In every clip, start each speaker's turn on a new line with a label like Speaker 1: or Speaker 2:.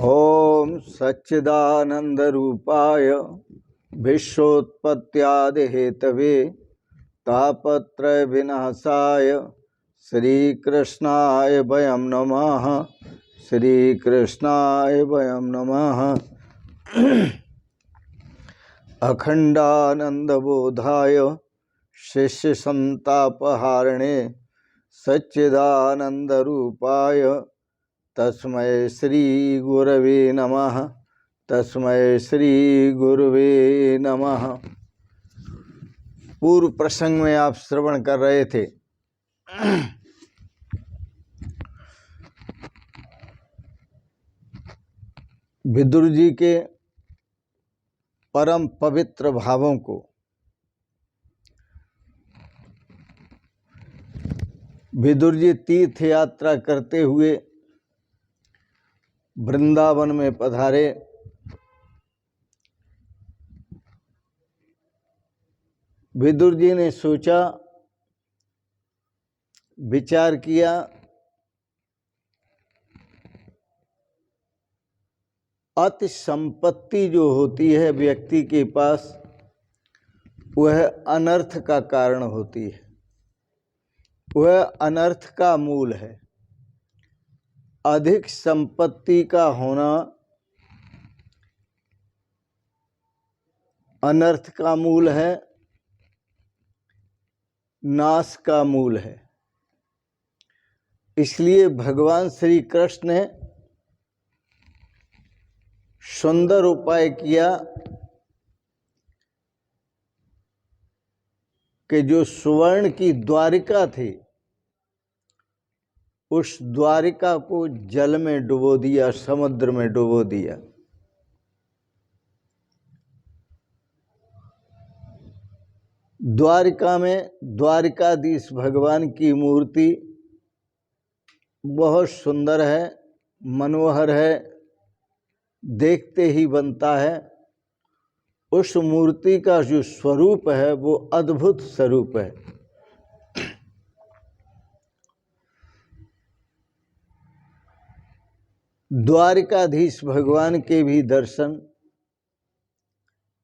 Speaker 1: ओम सच्चिदानंद रूपाय विश्वोत्पत्त्यादि Hathaway तापत्रय विनाशाय श्रीकृष्णाय वयं नमः। श्रीकृष्णाय वयं नमः। अखंडानंदबोधाय शिष्य संतापहारिणे सच्चिदानंद रूपाय तस्मै श्री गुरवे नमः। तस्मै श्री गुरवे नमः। पूर्व प्रसंग में आप श्रवण कर रहे थे विदुर जी के परम पवित्र भावों को। विदुर जी तीर्थ यात्रा करते हुए वृंदावन में पधारे। विदुर जी ने सोचा, विचार किया, अति संपत्ति जो होती है व्यक्ति के पास, वह अनर्थ का कारण होती है, वह अनर्थ का मूल है। अधिक संपत्ति का होना अनर्थ का मूल है, नाश का मूल है। इसलिए भगवान श्री कृष्ण ने सुंदर उपाय किया कि जो सुवर्ण की द्वारिका थी, उस द्वारिका को जल में डुबो दिया, समुद्र में डुबो दिया। द्वारिका में द्वारिकाधीश भगवान की मूर्ति बहुत सुंदर है, मनोहर है, देखते ही बनता है। उस मूर्ति का जो स्वरूप है वो अद्भुत स्वरूप है। द्वारिकाधीश भगवान के भी दर्शन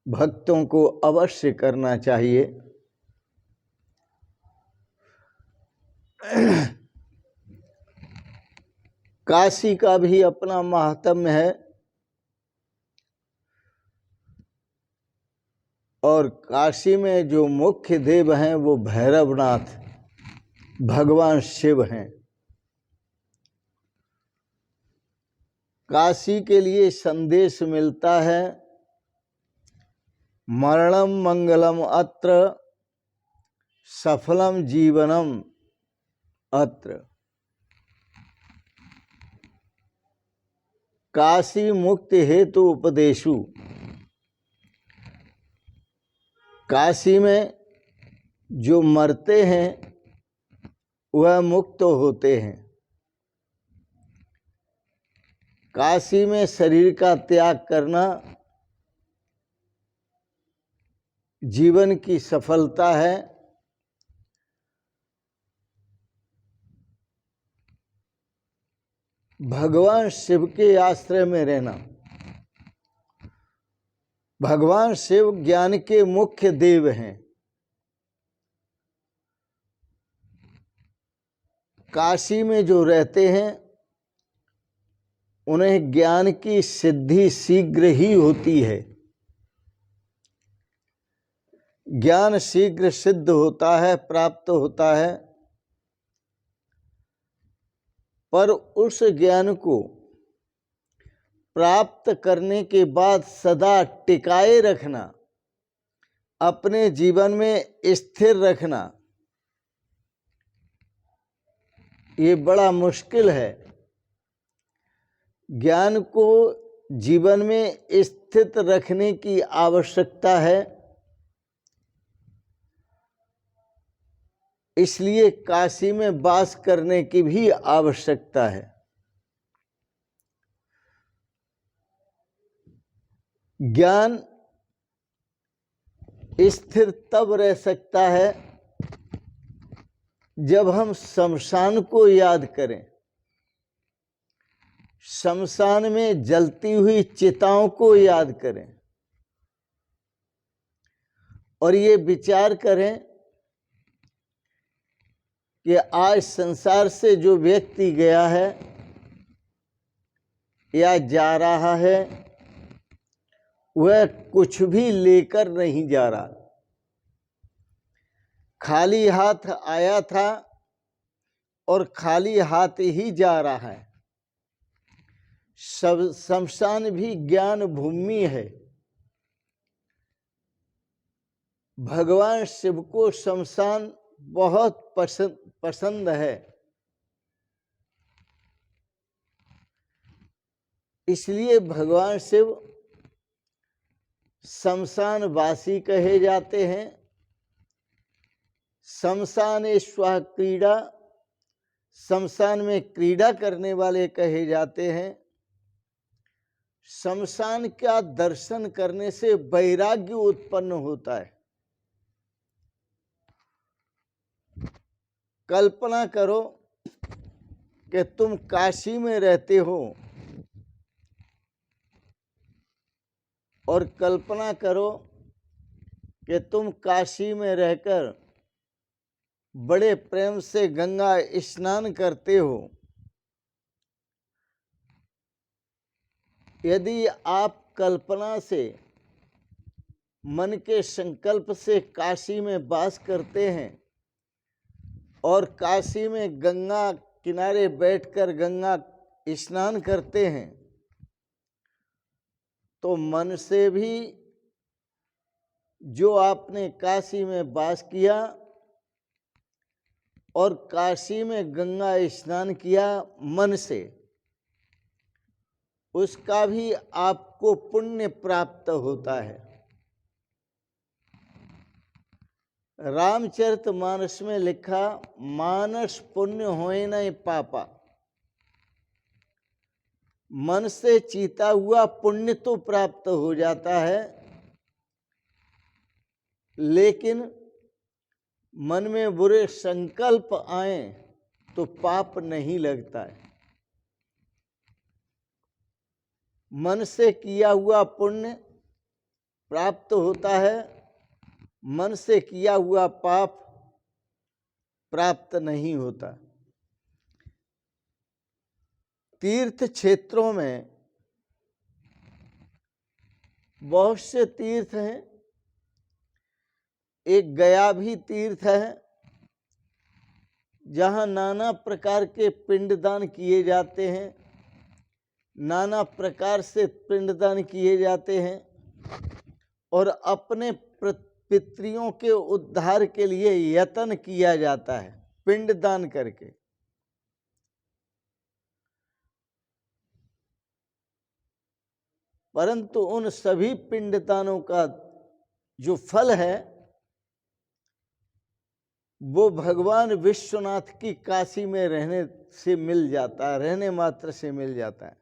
Speaker 1: भक्तों को अवश्य करना चाहिए। काशी का भी अपना महात्म्य है और काशी में जो मुख्य देव हैं वो भैरवनाथ भगवान शिव हैं। काशी के लिए संदेश मिलता है, मरणम मंगलम अत्र सफलम जीवनम अत्र। काशी मुक्ति हेतु उपदेशु। काशी में जो मरते हैं वह मुक्त होते हैं। काशी में शरीर का त्याग करना जीवन की सफलता है। भगवान शिव के आश्रय में रहना। भगवान शिव ज्ञान के मुख्य देव हैं। काशी में जो रहते हैं उन्हें ज्ञान की सिद्धि शीघ्र ही होती है। ज्ञान शीघ्र सिद्ध होता है, प्राप्त होता है, पर उस ज्ञान को प्राप्त करने के बाद सदा टिकाए रखना, अपने जीवन में स्थिर रखना, ये बड़ा मुश्किल है। ज्ञान को जीवन में स्थित रखने की आवश्यकता है। इसलिए काशी में वास करने की भी आवश्यकता है। ज्ञान स्थिर तब रह सकता है जब हम शमशान को याद करें। शमशान में जलती हुई चिताओं को याद करें और ये विचार करें कि आज संसार से जो व्यक्ति गया है या जा रहा है वह कुछ भी लेकर नहीं जा रहा, खाली हाथ आया था और खाली हाथ ही जा रहा है। शमशान भी ज्ञान भूमि है। भगवान शिव को शमशान बहुत पसंद है, इसलिए भगवान शिव शमशान वासी कहे जाते हैं। शमशानेश्वर क्रीड़ा, शमशान में क्रीड़ा करने वाले कहे जाते हैं। शमशान का दर्शन करने से वैराग्य उत्पन्न होता है। कल्पना करो कि तुम काशी में रहते हो और कल्पना करो कि तुम काशी में रहकर बड़े प्रेम से गंगा स्नान करते हो। यदि आप कल्पना से, मन के संकल्प से काशी में वास करते हैं और काशी में गंगा किनारे बैठकर गंगा स्नान करते हैं, तो मन से भी जो आपने काशी में वास किया और काशी में गंगा स्नान किया मन से, उसका भी आपको पुण्य प्राप्त होता है। रामचरितमानस में लिखा, मानस पुण्य होए न पापा। मन से चीता हुआ पुण्य तो प्राप्त हो जाता है, लेकिन मन में बुरे संकल्प आए तो पाप नहीं लगता है। मन से किया हुआ पुण्य प्राप्त होता है, मन से किया हुआ पाप प्राप्त नहीं होता। तीर्थ क्षेत्रों में बहुत से तीर्थ हैं। एक गया भी तीर्थ है जहाँ नाना प्रकार के पिंडदान किए जाते हैं, नाना प्रकार से पिंडदान किए जाते हैं और अपने पितरियों के उद्धार के लिए यत्न किया जाता है पिंडदान करके। परंतु उन सभी पिंडदानों का जो फल है वो भगवान विश्वनाथ की काशी में रहने से मिल जाता है, रहने मात्र से मिल जाता है।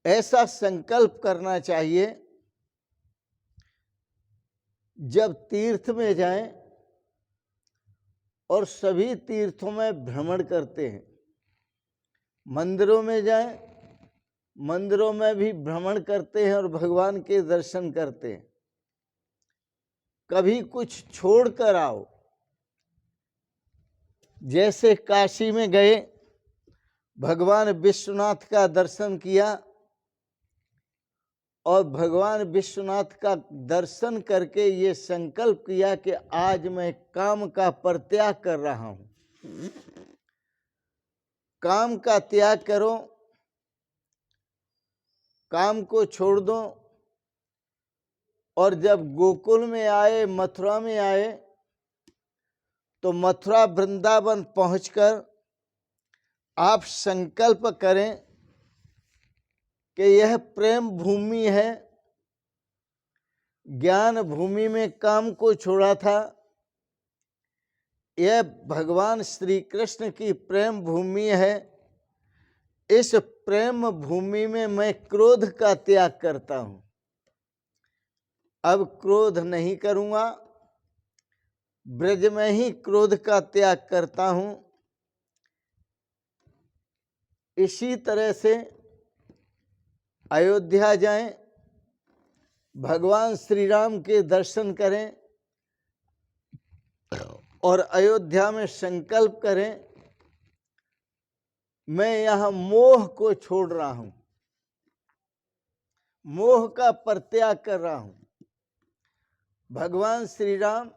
Speaker 1: ऐसा संकल्प करना चाहिए जब तीर्थ में जाएं और सभी तीर्थों में भ्रमण करते हैं, मंदिरों में जाएं, मंदिरों में भी भ्रमण करते हैं और भगवान के दर्शन करते हैं। कभी कुछ छोड़ कर आओ। जैसे काशी में गए, भगवान विश्वनाथ का दर्शन किया और भगवान विश्वनाथ का दर्शन करके ये संकल्प किया कि आज मैं काम का परित्याग कर रहा हूं। काम का त्याग करो, काम को छोड़ दो। और जब गोकुल में आए, मथुरा में आए, तो मथुरा वृंदावन पहुंचकर आप संकल्प करें कि यह प्रेम भूमि है। ज्ञान भूमि में काम को छोड़ा था, यह भगवान श्री कृष्ण की प्रेम भूमि है। इस प्रेम भूमि में मैं क्रोध का त्याग करता हूं। अब क्रोध नहीं करूंगा, ब्रज में ही क्रोध का त्याग करता हूं। इसी तरह से अयोध्या जाएं, भगवान श्री राम के दर्शन करें और अयोध्या में संकल्प करें, मैं यहां मोह को छोड़ रहा हूं, मोह का परित्याग कर रहा हूं। भगवान श्री राम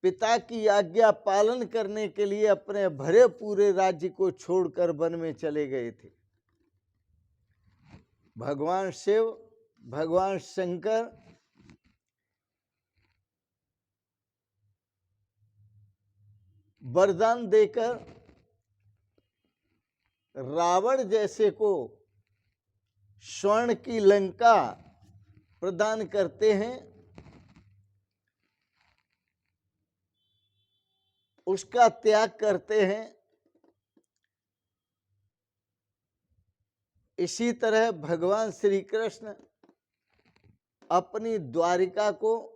Speaker 1: पिता की आज्ञा पालन करने के लिए अपने भरे पूरे राज्य को छोड़कर वन में चले गए थे। भगवान शिव, भगवान शंकर वरदान देकर रावण जैसे को स्वर्ण की लंका प्रदान करते हैं, उसका त्याग करते हैं। इसी तरह भगवान श्री कृष्ण अपनी द्वारिका को